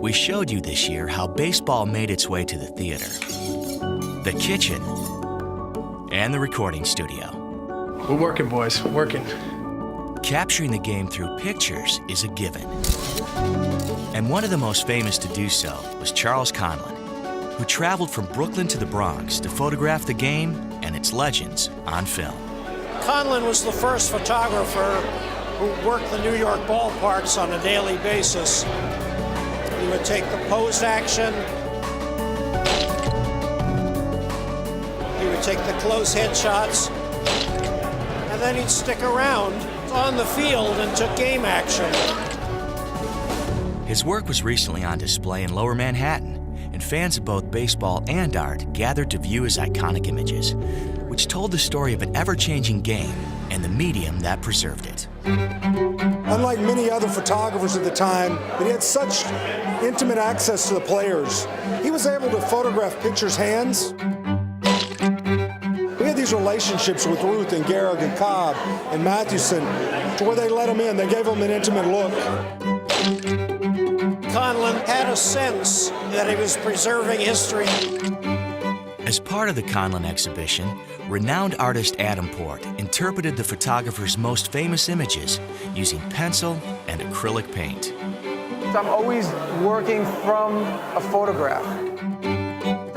We showed you this year how baseball made its way to the theater, the kitchen, and the recording studio. We're working, boys, we're working. Capturing the game through pictures is a given. And one of the most famous to do so was Charles Conlon, who traveled from Brooklyn to the Bronx to photograph the game and its legends on film. Conlon was the first photographer who worked the New York ballparks on a daily basis. He would take the pose action. He would take the close headshots. And then he'd stick around on the field and took game action. His work was recently on display in Lower Manhattan, and fans of both baseball and art gathered to view his iconic images, which told the story of an ever-changing game and the medium that preserved it. Unlike many other photographers at the time, he had such intimate access to the players. He was able to photograph pitchers' hands. We had these relationships with Ruth and Gehrig and Cobb and Mathewson to where they let them in. They gave them an intimate look. Conlon had a sense that he was preserving history. As part of the Conlon exhibition, renowned artist Adam Port interpreted the photographer's most famous images using pencil and acrylic paint. I'm always working from a photograph.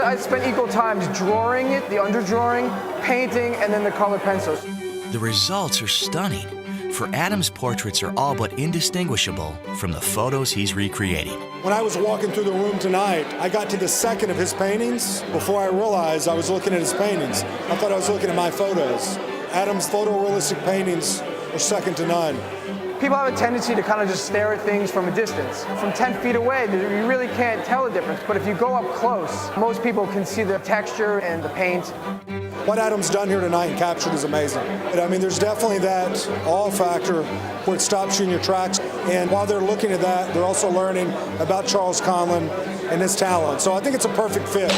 I spent equal times drawing it, the underdrawing, painting, and then the color pencils. The results are stunning, for Adam's portraits are all but indistinguishable from the photos he's recreating. When I was walking through the room tonight, I got to the second of his paintings before I realized I was looking at his paintings. I thought I was looking at my photos. Adam's photorealistic paintings are second to none. People have a tendency to kind of just stare at things from a distance. From 10 feet away, you really can't tell the difference. But if you go up close, most people can see the texture and the paint. What Adam's done here tonight and captured is amazing. I mean, there's definitely that awe factor where it stops you in your tracks. And while they're looking at that, they're also learning about Charles Conlon and his talent. So I think it's a perfect fit.